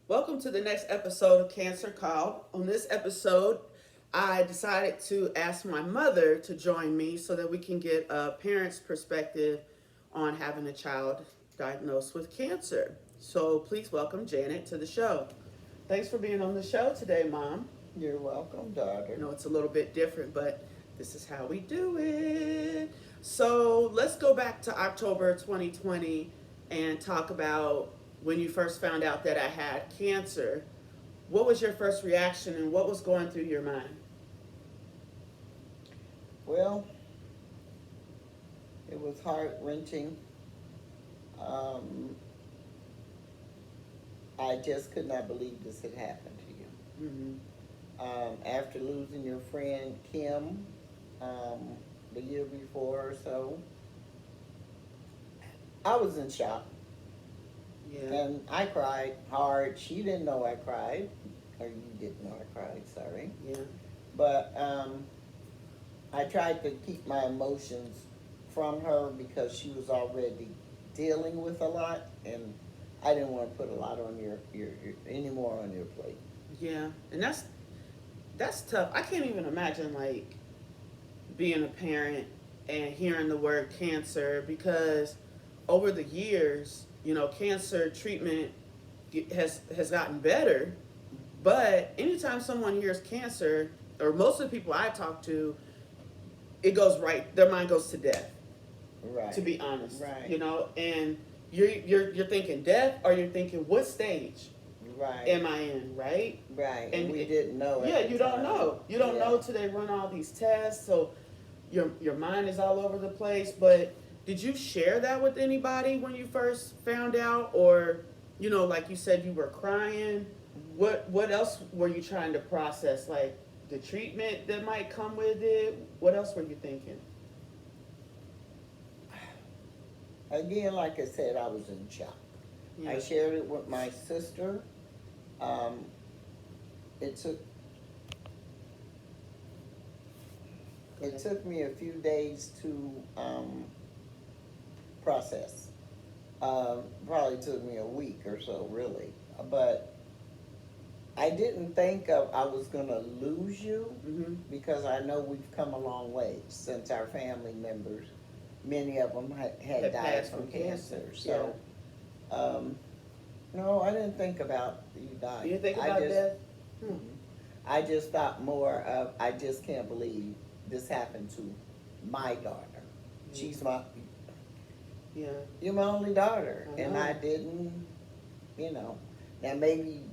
Welcome to the next episode of Cancer Call. On this episode, I decided to ask my mother to join me so that we can get a parent's perspective on having a child diagnosed with cancer. So please welcome Janet to the show. Thanks for being on the show today, Mom. You're welcome, daughter. I know it's a little bit different, but this is how we do it. So let's go back to October 2020 and talk about when you first found out that I had cancer. What was your first reaction and what was going through your mind? Well, it was heart-wrenching. Um, I just could not believe this had happened to you. Mm-hmm. After losing your friend Kim, the year before or so, I was in shock. Yeah. And I cried hard. She didn't know I cried. Or you didn't know I cried, sorry. Yeah. But I tried to keep my emotions from her because she was already dealing with a lot, and I didn't want to put a lot on your any more on your plate. Yeah. And that's tough. I can't even imagine like being a parent and hearing the word cancer because over the years, cancer treatment has gotten better, but anytime someone hears cancer, or most of the people I talk to, it goes right. Their mind goes to death. Right. To be honest, Right. and you're thinking death, or you're thinking what stage Right. am I in, right? Right. And And we didn't know. Yeah, at the you don't time. know. You don't Yeah. know till they run all these tests, so your mind is all over the place. But did you share that with anybody when you first found out, or like you said, you were crying? What else were you trying to process? Like the treatment that might come with it. What else were you thinking? Again, like I said, I was in shock. Yeah. I shared it with my sister. Um, it took It took me a few days to process. Probably took me a week or so, really. But I didn't think I was gonna lose you Mm-hmm. because I know we've come a long way since our family members, many of them had died passed from from cancer. cancer, So, no, I didn't think about you dying. Do you think I about just, death? I just thought more of, I just can't believe this happened to my daughter. She's Yeah. you're my only daughter, I and know. I didn't, now maybe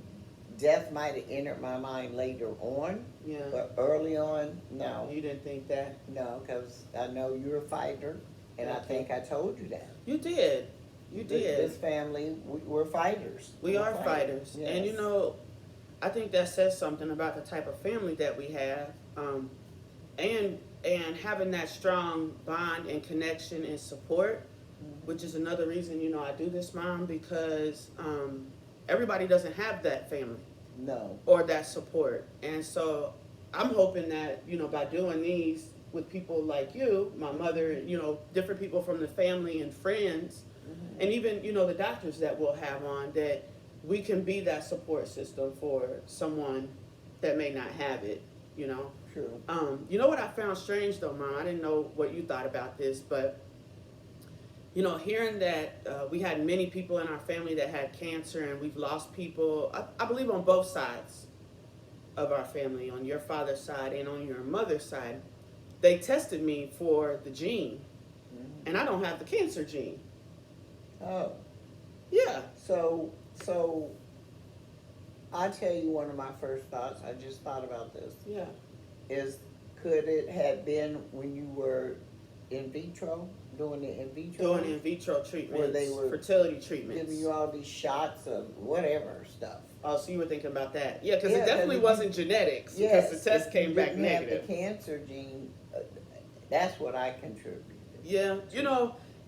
death might have entered my mind later on, Yeah. but early on, no, You didn't think that. because I know you're a fighter, and I Okay. think I told you that. You did. You did. This family, we're fighters. We We're are fighters. And Yes. I think that says something about the type of family that we have. And having that strong bond and connection and support, which is another reason, I do this, Mom, because everybody doesn't have that family No, or that support. And so I'm hoping that, by doing these with people like you, my mother, different people from the family and friends, and even, the doctors that we'll have on, that we can be that support system for someone that may not have it, true. You know what I found strange though, Mom? I didn't know what you thought about this, but hearing that we had many people in our family that had cancer and we've lost people, I believe on both sides of our family, on your father's side and on your mother's side, they tested me for the gene, and I don't have the cancer gene. Oh, Yeah. so I tell you one of my first thoughts, I just thought about this, Yeah. is could it have been when you were in vitro, doing the in vitro? Doing in vitro treatments, Where they were fertility treatments. giving you all these shots of whatever stuff. Oh, so you were thinking about that? Yeah, because Yeah, it definitely 'cause wasn't genetics. Because the test if came you back didn't have negative. the cancer gene, that's what I contributed. Yeah,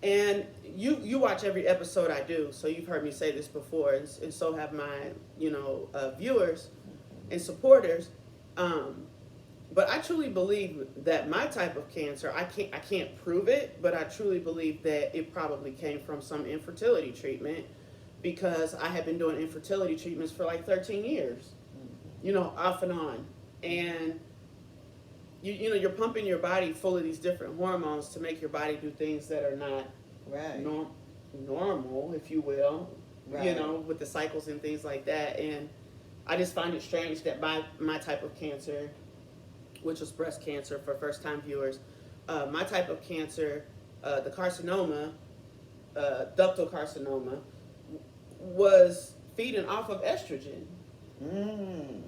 and you watch every episode I do, so you've heard me say this before, and so have my viewers and supporters. But I truly believe that my type of cancer, I can't prove it, but I truly believe that it probably came from some infertility treatment because I had been doing infertility treatments for like 13 years, off and on. And you're pumping your body full of these different hormones to make your body do things that are not Right. normal, if you will, Right. with the cycles and things like that. And I just find it strange that my type of cancer, which was breast cancer for first time viewers, my type of cancer, the carcinoma, ductal carcinoma, was feeding off of estrogen. Mm.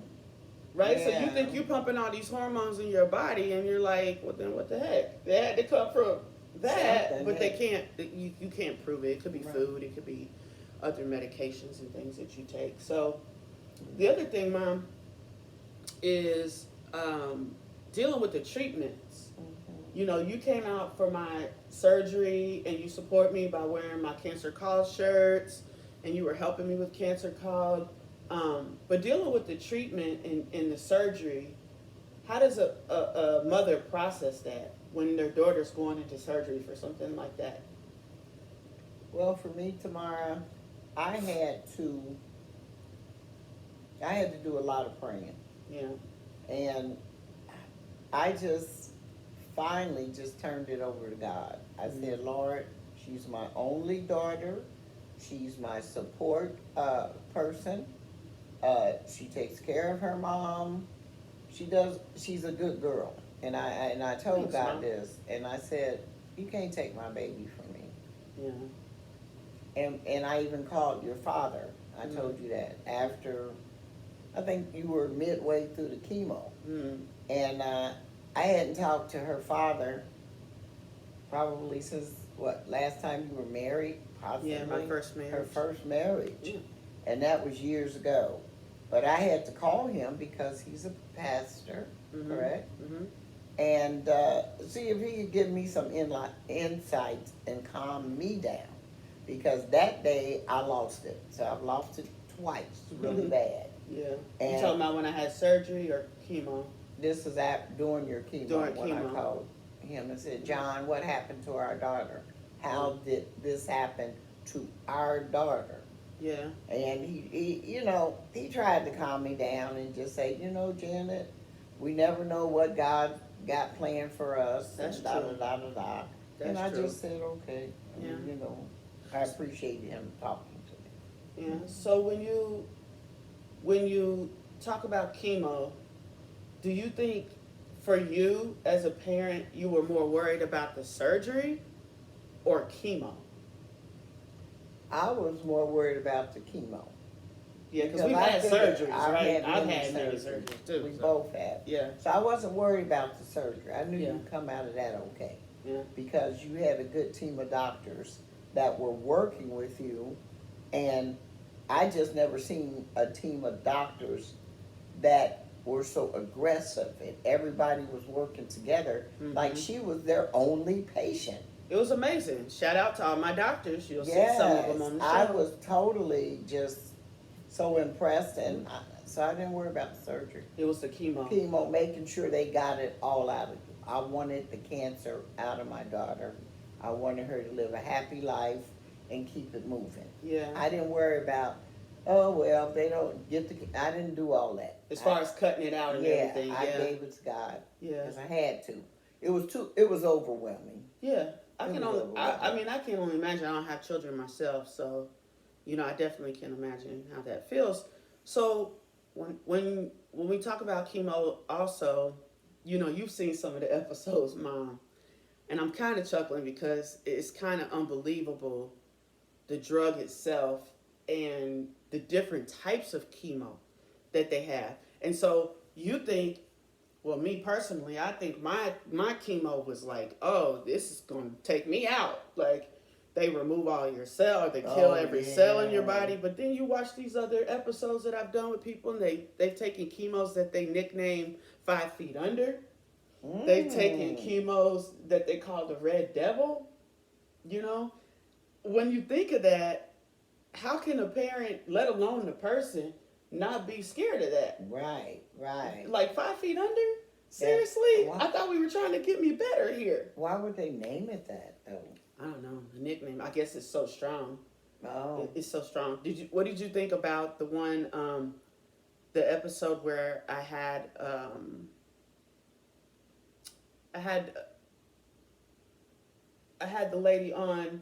Right, so Yeah. you think you're pumping all these hormones in your body, and you're like, well, then what the heck? They had to come from that, Something, but they yeah. can't. You can't prove it. It could be Right. food. It could be other medications and things that you take. So the other thing, Mom, is dealing with the treatments. You came out for my surgery, and you support me by wearing my Cancer Called shirts, and you were helping me with Cancer Called. But dealing with the treatment and the surgery, how does a mother process that when their daughter's going into surgery for something like that? Well, for me, Tamara, I had to do a lot of praying. Yeah. And I just finally just turned it over to God. I said, Lord, she's my only daughter. She's my support person. She takes care of her mom. She's a good girl. And I told Thanks, God Mom. this, and I said, you can't take my baby from me. Yeah. And I even called your father. I told you that after, I think you were midway through the chemo. And I hadn't talked to her father probably since, last time you were married? Possibly. Yeah, my first marriage. Her first marriage. Yeah. And that was years ago. But I had to call him because he's a pastor, correct? And see if he could give me some insights and calm me down. Because that day I lost it. So I've lost it twice, really bad. Yeah. And You talking about when I had surgery or chemo? this was during your chemo During when chemo. I called him and said, John, what happened to our daughter? How did this happen to our daughter? Yeah. And he tried to calm me down and just say, Janet, we never know what God got planned for us. That's and da, true. da, da, da, da. And I That's just said, okay. Yeah. I appreciate him talking to me. Yeah. So when you talk about chemo, do you think for you as a parent you were more worried about the surgery or chemo? I was more worried about the chemo. Yeah, because we've had surgeries, right? I've many had many surgeries too. We so. both have. Yeah. So I wasn't worried about the surgery. I knew Yeah. you'd come out of that okay. Yeah. Because you had a good team of doctors that were working with you, and I just never seen a team of doctors that were so aggressive and everybody was working together like she was their only patient. It was amazing. Shout out to all my doctors. You'll Yes, see some of them on the show. I was totally just so impressed, and so I didn't worry about the surgery. It was the chemo. Chemo, making sure they got it all out of you. I wanted the cancer out of my daughter. I wanted her to live a happy life and keep it moving. Yeah. I didn't worry about, oh, well, they don't get I didn't do all that. As far as cutting it out and everything. I Yeah. gave it to God. Yeah. Because I had to. It was overwhelming. Yeah. I It can was only. I can only imagine. I don't have children myself, so I definitely can imagine how that feels. So when we talk about chemo, also, you've seen some of the episodes, Mom, and I'm kind of chuckling because it's kind of unbelievable, the drug itself and the different types of chemo that they have. And so you think, well, me personally, I think my chemo was like, oh, this is going to take me out. Like, they remove all your cells, they kill every cell in your body. But then you watch these other episodes that I've done with people, and they've taken chemos that they nickname 5 feet under. They've taken chemos that they call the Red Devil. When you think of that, how can a parent, let alone the person, not be scared of that? Right. Like 5 feet under? Seriously? Why? I thought we were trying to get me better here. Why would they name it that, though? I don't know. The nickname, I guess it's so strong. Oh, It's so strong. What did you think about the one, the episode where I had, I had the lady on.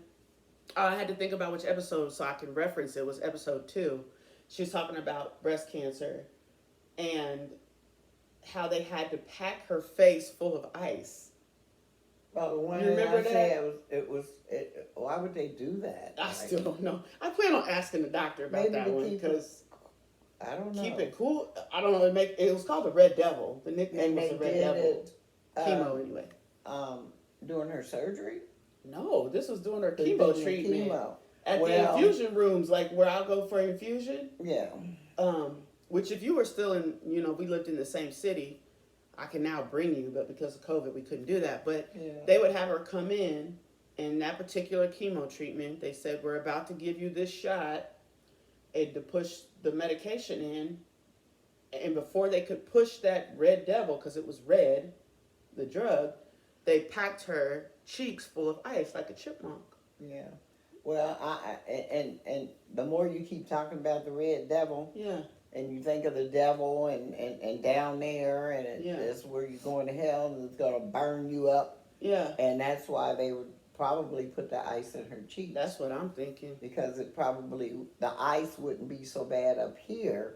I had to think about which episode so I can reference it. It was episode 2. She was talking about breast cancer and how they had to pack her face full of ice. well, the one You remember I that? said why would they do that? I Like, still don't know. I plan on asking the doctor about maybe that to one keep because I don't know. keep it cool. I don't know. It was called the Red Devil. The nickname And was they the Red did Devil. it Chemo anyway. During her surgery. No, this was doing her They chemo did the treatment chemo. at Well- the infusion rooms, like where I'll go for infusion. Yeah. Which if you were still in, we lived in the same city, I can now bring you, but because of COVID, we couldn't do that. But Yeah. they would have her come in that particular chemo treatment, they said, we're about to give you this shot and to push the medication in. And before they could push that Red Devil, because it was red, the drug, they packed her cheeks full of ice like a chipmunk. Yeah. Well, and the more you keep talking about the Red Devil, Yeah. and you think of the devil and down there, and it's where you're going to hell, and it's gonna burn you up, Yeah. and that's why they would probably put the ice in her cheeks. That's what I'm thinking. Because the ice wouldn't be so bad up here.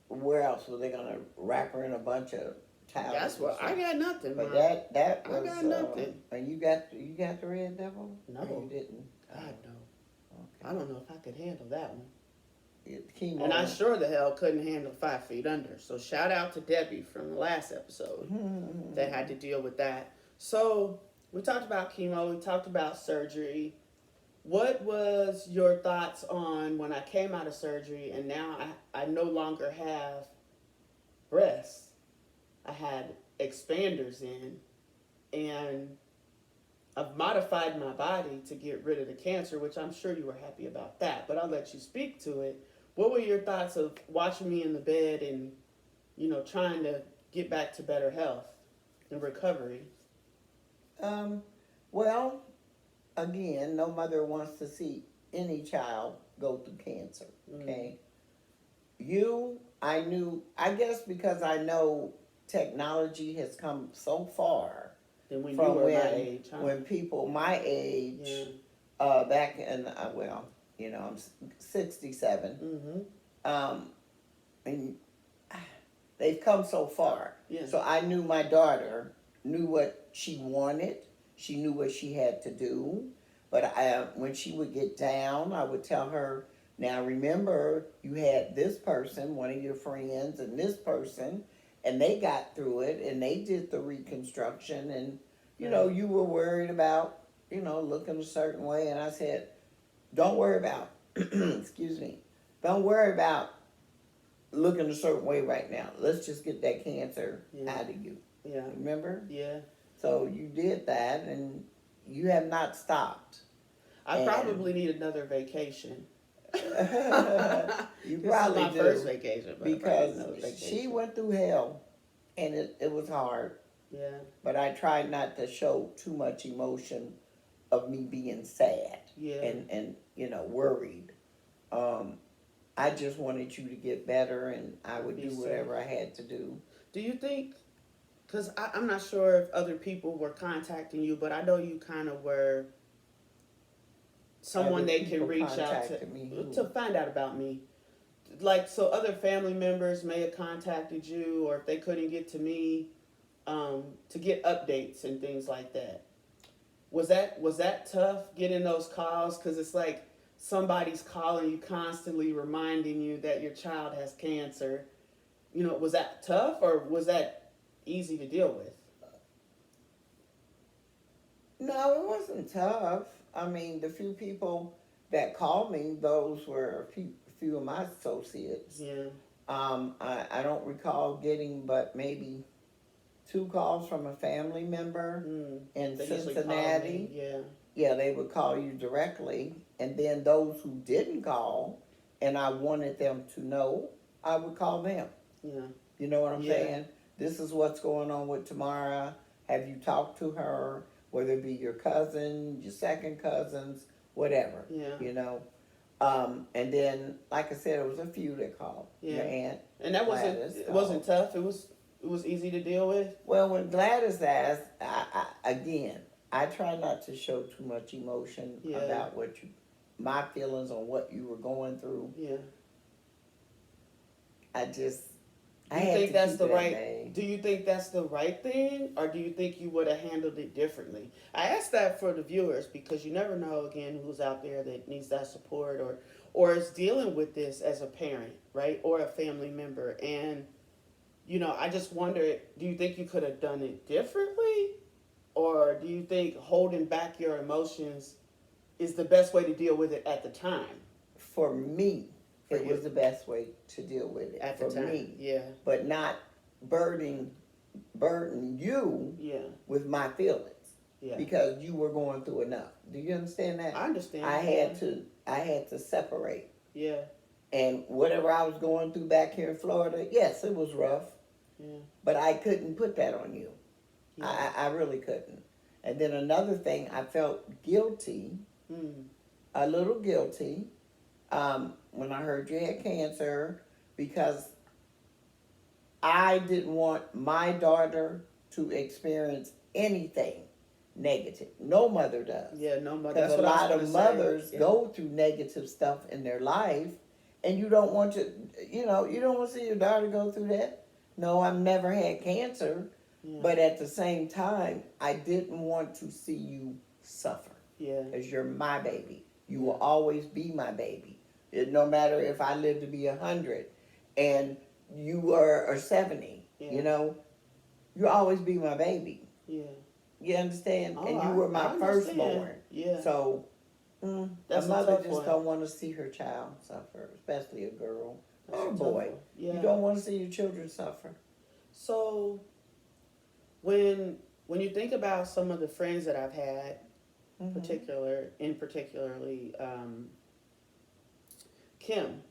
Where else were they gonna wrap her in a bunch of towels? That's what I got nothing. But Mom. that I was got nothing. and you got the Red Devil? No. Or you didn't. God no. Okay. I don't know if I could handle that one. Chemo. And I sure the hell couldn't handle 5 feet under. So shout out to Debbie from the last episode that had to deal with that. So we talked about chemo. We talked about surgery. What was your thoughts on when I came out of surgery and now I no longer have breasts? I had expanders in, and I've modified my body to get rid of the cancer, which I'm sure you were happy about that, but I'll let you speak to it. What were your thoughts of watching me in the bed and, trying to get back to better health and recovery? Well, again, no mother wants to see any child go through cancer, okay? I guess because I know technology has come so far Than when you from were when, my age, huh? when people my age, Yeah. back in, I'm 67, Mm-hmm. and they've come so far. Yeah. So I knew my daughter knew what she wanted. She knew what she had to do. But when she would get down, I would tell her, now remember, you had this person, one of your friends, and this person, and they got through it, and they did the reconstruction, and, you were worried about, looking a certain way. And I said, don't worry about, excuse me, don't worry about looking a certain way right now. Let's just get that cancer out of you. Yeah. Remember? Yeah. So you did that, and you have not stopped. I probably need another vacation. You This probably is my do, first vacation, but I probably need another because she vacation. went through hell, and it was hard. Yeah. But I tried not to show too much emotion of me being sad Yeah. and worried. I just wanted you to get better, and I would do whatever I had to do. Do you think, because I'm not sure if other people were contacting you, but I know you kind of were someone Other they can people reach out contacted me, who? to find out about me. Like, so other family members may have contacted you, or if they couldn't get to me, to get updates and things like that. Was that tough, getting those calls? Because it's like somebody's calling you constantly, reminding you that your child has cancer. Was that tough, or was that easy to deal with? No, it wasn't tough. I mean, the few people that called me, those were a few of my associates. Yeah. I don't recall getting but maybe 2 calls from a family member in They usually call Cincinnati. me, yeah. Yeah, they would call you directly. And then those who didn't call, and I wanted them to know, I would call them. Yeah. You know what I'm Yeah. saying? This is what's going on with Tamara. Have you talked to her? Whether it be your cousin, your second cousins, whatever. Yeah. And then, like I said, it was a few that called. Yeah. Your aunt. And that Gladys it wasn't tough. It was easy to deal with. Well, when Gladys asked, again, I try not to show too much emotion Yeah. about my feelings on what you were going through. Yeah. I just, Do I you had think to that's keep the it at right? bay. Do you think that's the right thing, or do you think you would have handled it differently? I ask that for the viewers because you never know again who's out there that needs that support or is dealing with this as a parent, right, or a family member. And I just wonder, do you think you could have done it differently, or do you think holding back your emotions is the best way to deal with it at the time? For me, For it you. was the best way to deal with it. At for the time, me, yeah, but not burden you yeah, with my feelings yeah. because you were going through enough. Do you understand that? I understand. I had to separate. Yeah, And whatever I was going through back here in Florida, yes, it was rough, yeah, but I couldn't put that on you. yeah. I really couldn't. And then another thing, I felt guilty, a little guilty, when I heard you had cancer because I didn't want my daughter to experience anything negative. No mother does. Yeah, no mother. Because That's a what I lot was of gonna say. mothers Yeah. go through negative stuff in their life, and you don't want to, you don't want to see your daughter go through that. No, I've never had cancer, Yeah. but at the same time, I didn't want to see you suffer. Yeah. Because you're my baby. You will always be my baby. No matter if I live to be 100 and you are 70, Yeah. you'll always be my baby. Yeah. You understand? Oh, And you were I my understand. firstborn. Yeah. So, That's a a mother tough just one. don't want to see her child suffer, especially a girl That's or a a tough boy. one. Yeah. You don't want to see your children suffer. So, when you think about some of the friends that I've had, particularly Kim,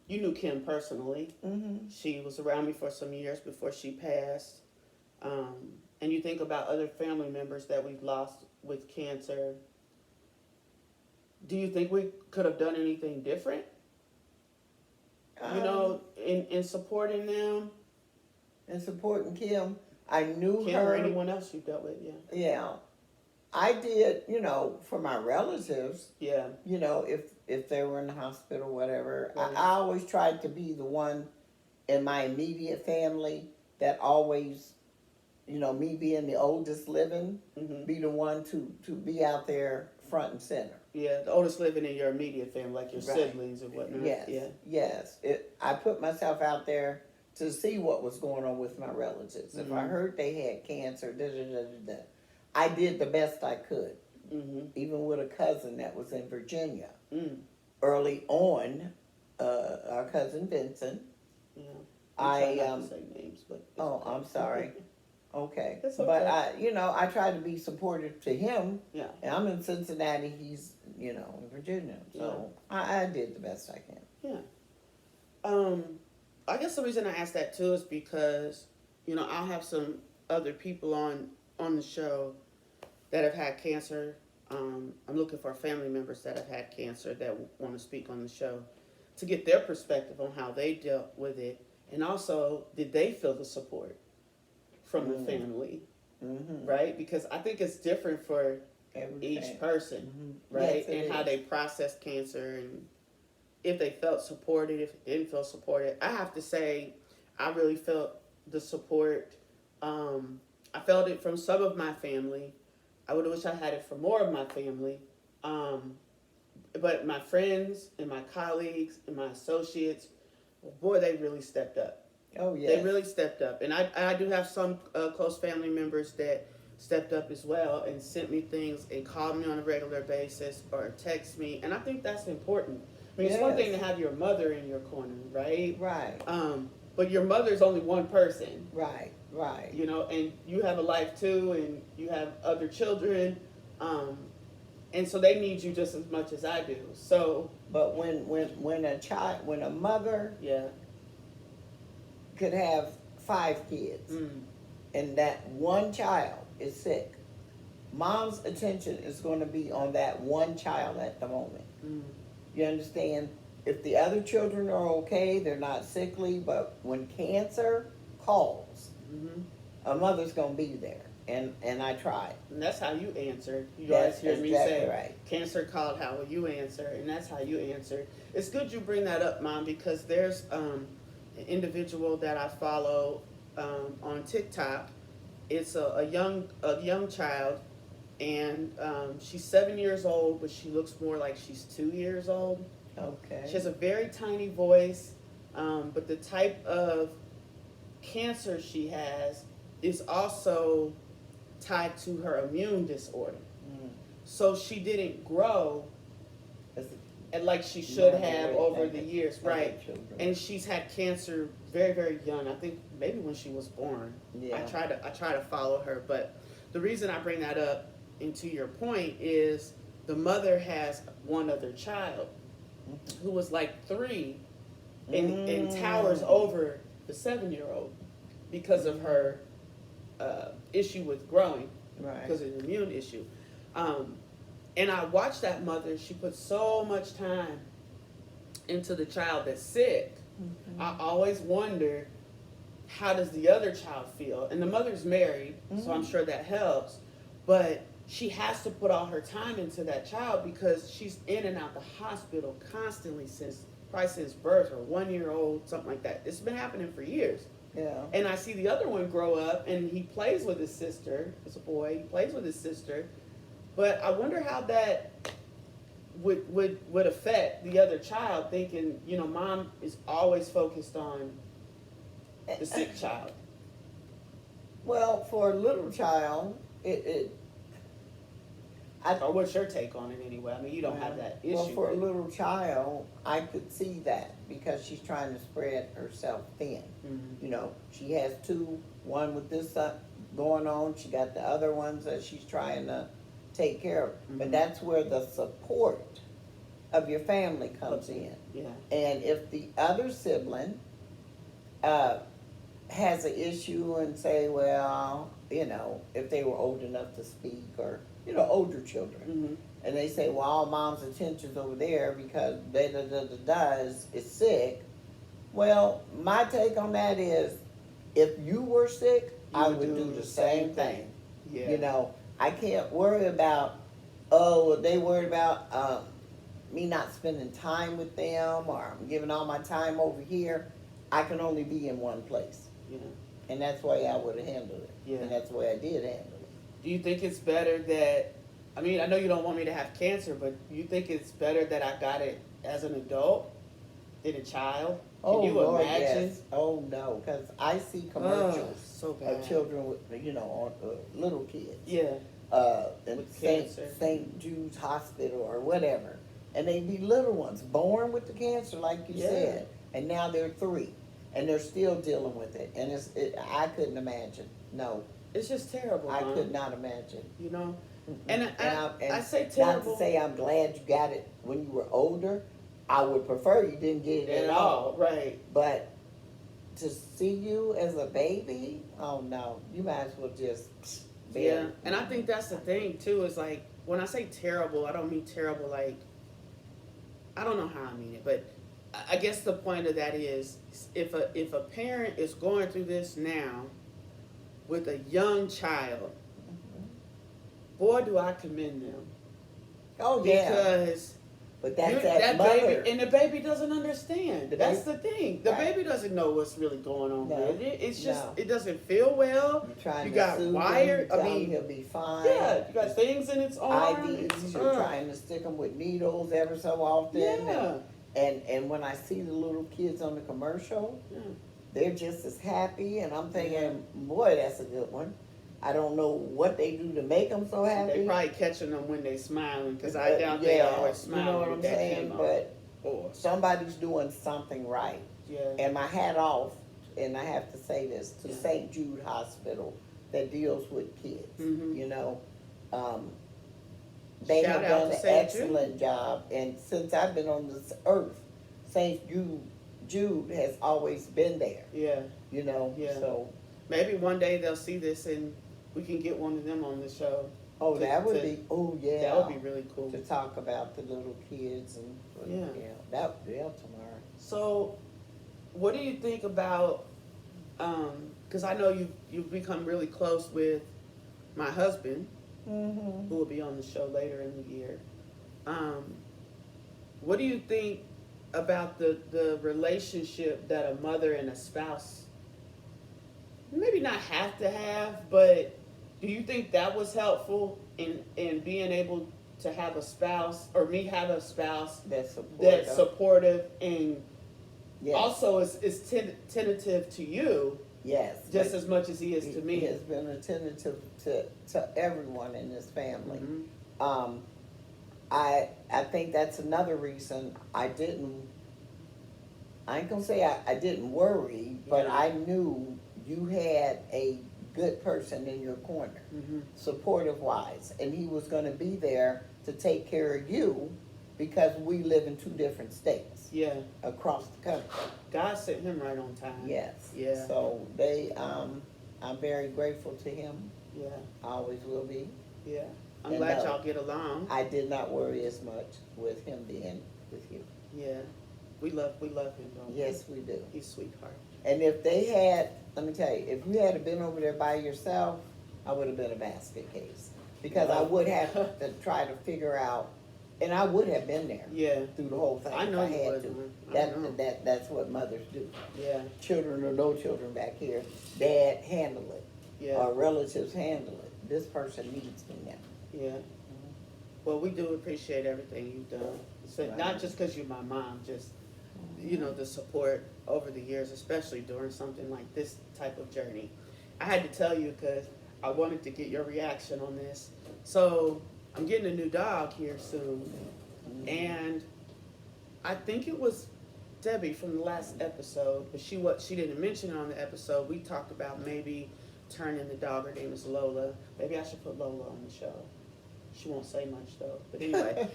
you knew Kim personally. Mm-hmm. She was around me for some years before she passed. And you think about other family members that we've lost with cancer. Do you think we could have done anything different? In supporting them, And supporting Kim, I knew Kim her. or anyone else you dealt with, yeah. Yeah, I did. For my relatives. Yeah. If they were in the hospital, whatever. Right. I always tried to be the one in my immediate family that always, me being the oldest living, Mm-hmm. be the one to be out there front and center. Yeah, the oldest living in your immediate family, like your Right. siblings and whatnot. Yes, Yeah. yes. I put myself out there to see what was going on with my relatives. If I Mhm. heard they had cancer, I did the best I could. Mm-hmm. Even with a cousin that was in Virginia. Mm. Early on, our cousin Vincent. Yeah. I try not to say names, but it's Oh, okay. I'm sorry. Okay. It's But okay. I tried to be supportive to him. Yeah. And I'm in Cincinnati, he's, in Virginia. So I did the best I can. Yeah. I guess the reason I asked that too is because, I'll have some other people on the show that have had cancer. I'm looking for family members that have had cancer that want to speak on the show to get their perspective on how they dealt with it, and also did they feel the support from the family, Mm-hmm. right? Because I think it's different for each person, right? Yes, it and how is. they process cancer and if they felt supported, if they didn't feel supported. I have to say, I really felt the support. I felt it from some of my family. I would wish I had it for more of my family. But my friends and my colleagues and my associates, boy, they really stepped up. Oh, yes. They really stepped up. And I do have some close family members that stepped up as well and sent me things and called me on a regular basis or text me. And I think that's important. I mean, it's one thing to have your mother in your corner, right? Right. But your mother's only one person. Right. And you have a life too, and you have other children. And so they need you just as much as I do. So. But when a mother Yeah. could have 5 kids, and that one child is sick, mom's attention is going to be on that one child at the moment. You understand? If the other children are okay, they're not sickly, but when cancer calls, Hmm. a mother's gonna be there. And I tried. And that's how you answered. You That's always hear me exactly say, right. "Cancer called. How will you answer?" And that's how you answer. It's good you bring that up, Mom, because there's an individual that I follow on TikTok. It's a young child, and she's 7 years old, but she looks more like she's 2 years old. Okay. She has a very tiny voice, but the type of cancer she has is also tied to her immune disorder. Mm. So she didn't grow That's and like she should another have way over to the think years, of right? children. And she's had cancer very, very young. I think maybe when she was born. Yeah. I try to follow her, but the reason I bring that up, and to your point, is the mother has one other child who was like 3 and towers over the 7-year-old because of her issue with growing, Right. because of the immune issue. And I watched that mother. She put so much time into the child that's sick. Mm-hmm. I always wonder, how does the other child feel? And the mother's married, so I'm sure that helps. But she has to put all her time into that child because she's in and out the hospital constantly probably since birth, or 1 year old, something like that. It's been happening for years. Yeah. And I see the other one grow up, and he plays with his sister. It's a boy. He plays with his sister. But I wonder how that would affect the other child, thinking, mom is always focused on the sick child. Well, for a little child, Or what's your take on it anyway? I mean, you don't have that issue. Well, for a but- little child, I could see that because she's trying to spread herself thin. Mhm. You know, she has two, one with this going on, she got the other ones that she's trying to take care of. But Mhm. that's where the support of your family comes in. Yeah. And if the other sibling has an issue and say, well, if they were old enough to speak, or, older children, Mm-hmm. and they say, well, all mom's attention's over there because da-da-da-da-da is sick. Well, my take on that is, if you were sick, I would do the same thing. Yeah. I can't worry about, oh, they worried about me not spending time with them, or I'm giving all my time over here. I can only be in one place. Yeah. And that's the way I would have handled it. Yeah. And that's the way I did handle it. Do you think it's better that, I mean, I know you don't want me to have cancer, but do you think it's better that I got it as an adult than a child? Can you Lord, imagine? yes. Oh, no, because I see commercials so bad. of children with, little kids. Yeah. In With St. cancer. St. Jude's Hospital or whatever. And they be little ones, born with the cancer, like you Yeah. said. And now they're 3. And they're still dealing with it. And I couldn't imagine. No, It's just terrible. I Mom. could not imagine. And I And say not terrible to say I'm glad you got it when you were older. I would prefer you didn't get it at all, right? But to see you as a baby, oh no, you might as well just bury Yeah, it. and I think that's the thing too. Is like, when I say terrible, I don't mean terrible like, I don't know how I mean it, but I guess the point of that is, if a parent is going through this now with a young child, boy, do I commend them. Oh yeah, Because but that's that mother. baby, and the baby doesn't understand. The That's baby- the thing. The right. baby doesn't know what's really going on No. with it. It's just, No. it doesn't feel well. You're trying You to got soothe wired- him, I tell him mean, he'll be fine. Yeah, you got things in its arm. IVs, It's, you're trying to stick them with needles ever so often. Yeah. And when I see the little kids on the commercial, Yeah. they're just as happy, and I'm thinking, boy, that's a good one. I don't know what they do to make them so happy. They probably catching them when they smiling, because I doubt they always smile. You know what with I'm that saying? camo. But Or, somebody's doing something right. yeah. And my hat off, and I have to say this, to Yeah. St. Jude Hospital that deals with kids. Mhm. They Shout have out done to an St. Jude. excellent job. And since I've been on this earth, St. Jude has always been there, Yeah. Yeah. So, Maybe one day they'll see this and we can get one of them on the show. oh, To- that would to- be, oh, yeah. That would be really cool. To talk about the little kids and Yeah. Tomorrow. So, what do you think about? Because I know you've become really close with my husband, Mm-hmm. who will be on the show later in the year. Um, what do you think about the relationship that a mother and a spouse maybe not have to have, but do you think that was helpful in being able to have a spouse or me have a spouse That's supportive. that's supportive and Yes. also is tentative to you Yes. just but as much as he is to he me? has been attentive to everyone in this family. Mhm. I think that's another reason I ain't gonna say I didn't worry, but Yeah. I knew you had a good person in your corner, Mhm. supportive wise, and he was gonna be there to take care of you because we live in two different states Yeah. across the country. God sent him right on time. Yes. Yeah. So I'm very grateful to him. Yeah. I always will be. Yeah. I'm And glad no, y'all get along. I did not worry as much with him being with you. Yeah. We love him, don't we? Yes, we do. He's a sweetheart. And if they had, let me tell you, if you had been over there by yourself, I would have been a basket case. Because I would have to try to figure out, and I would have been there Yeah. through the whole thing I know if I you had would. to. I know. That's what mothers do. Yeah. Children or no children back here, dad handle it. Yeah. Or relatives handle it. This person needs me now. Yeah. Well, we do appreciate everything you've done. So Right. not just because you're my mom, just the support over the years, especially during something like this type of journey. I had to tell you because I wanted to get your reaction on this. So I'm getting a new dog here soon, and I think it was Debbie from the last episode, but she didn't mention it on the episode. We talked about maybe turning the dog. Her name is Lola. Maybe I should put Lola on the show. She won't say much though. But anyway,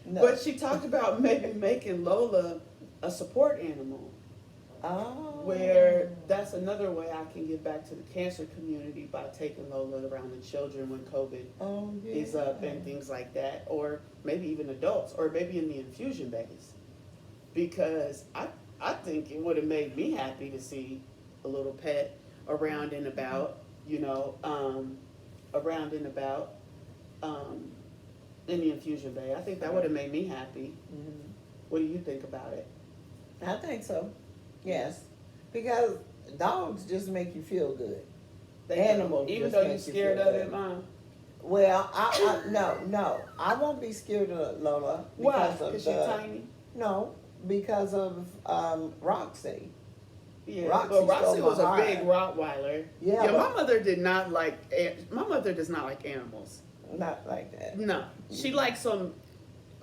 No. but she talked about maybe making Lola a support animal, Oh. where that's another way I can give back to the cancer community by taking Lola around the children when COVID Oh, yeah. is up and things like that, or maybe even adults, or maybe in the infusion bays, because I think it would have made me happy to see a little pet around and about, around and about in the infusion bay. I think that would have made me happy. Mhm. What do you think about it? I think so. Yes. Because dogs just make you feel good. Animals even just though make you're you scared feel of good. it, Mom. Well, no. I won't be scared of Lola Why? because of Because she's tiny. No, because of Roxy. Yeah, Roxy but Roxy stole my was a heart. big Rottweiler. Yeah, my but- mother did not like. My mother does not like animals. Not like that. No, she likes them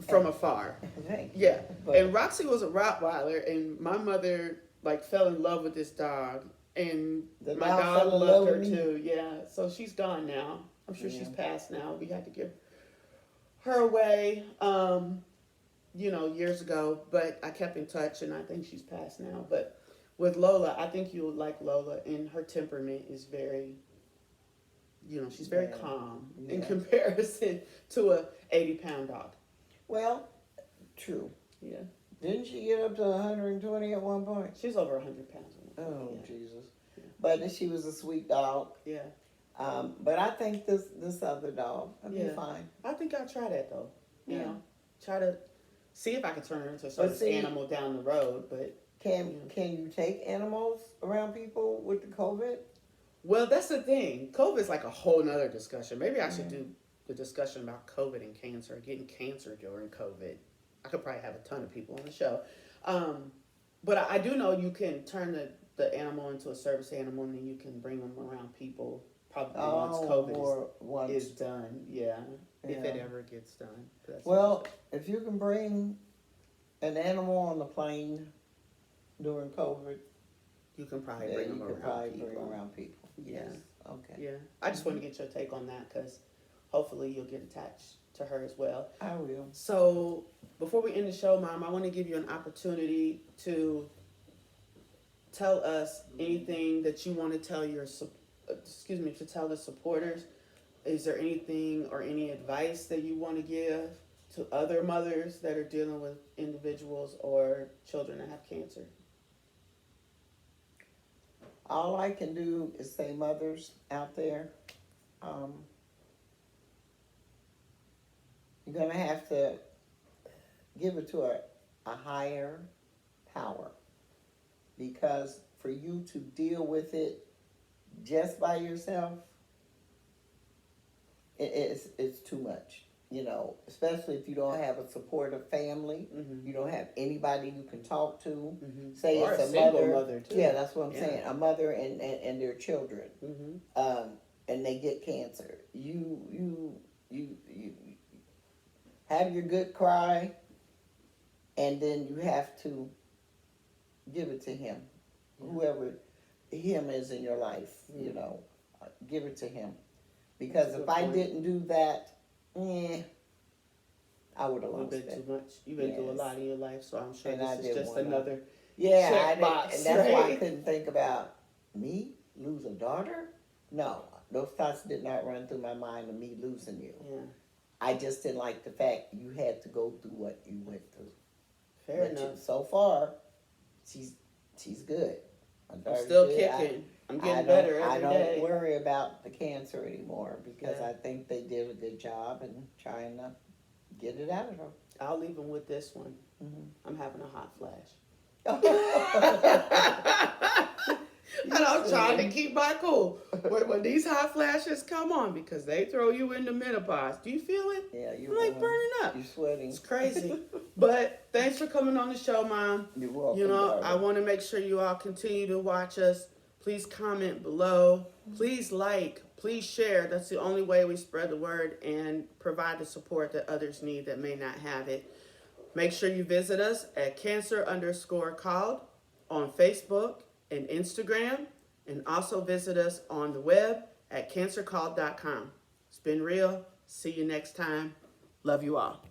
from afar. Thank you. Yeah, But- and Roxy was a Rottweiler, and my mother fell in love with this dog, and The my dog dog fell in loved love her with me. too. Yeah, so she's gone now. I'm sure she's Yeah. passed now. We had to give her away, years ago, but I kept in touch, and I think she's passed now. But with Lola, I think you would like Lola, and her temperament is very, she's very Yeah. calm in Yeah. comparison to a 80-pound dog. Well, true. Yeah, Didn't she get up to 120 at one point? she's over 100 pounds. Oh, Yeah. Jesus. Yeah. But she was a sweet dog. Yeah, But I think this other dog will Yeah. be fine. I think I'll try that though. Yeah. Try to see if I can turn her into a certain see- animal down the road. But Can you take animals around people with the COVID? well, that's the thing. COVID is like a whole nother discussion. Maybe I should do the discussion about COVID and cancer, getting cancer during COVID. I could probably have a ton of people on the show. But I do know you can turn the animal into a service animal, and then you can bring them around people probably once COVID is done. Yeah, if it Yeah. ever gets done. That's Well, if you can bring an animal on the plane during COVID, you can probably then bring you them could around probably people. bring around people. Yeah. Yes. Okay. Yeah, I just want to get your take on that because hopefully you'll get attached to her as well. I will. So before we end the show, Mom, I want to give you an opportunity to tell us anything that you want to tell to tell the supporters. Is there anything or any advice that you want to give to other mothers that are dealing with individuals or children that have cancer? All I can do is say, mothers out there, you're gonna have to give it to a higher power, because for you to deal with it just by yourself, it's too much. You know, especially if you don't have a supportive family, Mm-hmm. you don't have anybody you can talk to. Mm-hmm. Say Or it's a a single mother. mother too. Yeah, that's what I'm Yeah. saying. A mother and their children, Mm-hmm. and they get cancer. You have your good cry, and then you have to give it to him, Yeah. whoever him is in your life. Mm. You know, give it to him, because That's a if good I point. didn't do that, I would A have little lost bit it. too much. You've been through a Yes. lot in your life, so I'm sure And I this is didn't just wanna- another. Yeah, Check I didn't, box, and that's why I right? couldn't think about me lose a daughter. No, those thoughts did not run through my mind of me losing you. Yeah, I just didn't like the fact you had to go through what you went through. fair But enough. so far, she's good. I'm Very still good. kicking. I'm I getting don't- better I every don't day. worry about the cancer anymore, because Yeah. I think they did a good job in trying to get it out of her. I'll leave them with this one. Mhm. I'm having a hot flash. You And I'm trying to silly. keep my cool when these hot flashes come on, because they throw you into menopause. Do you feel it? Yeah, I'm you're like burning up. You're sweating. It's crazy. But thanks for coming on the show, Mom. You're welcome. You know, darling. I want to make sure you all continue to watch us. Please comment below. Please like. Please share. That's the only way we spread the word and provide the support that others need that may not have it. Make sure you visit us at cancer_called on Facebook and Instagram, and also visit us on the web at cancercalled.com. It's been real. See you next time. Love you all.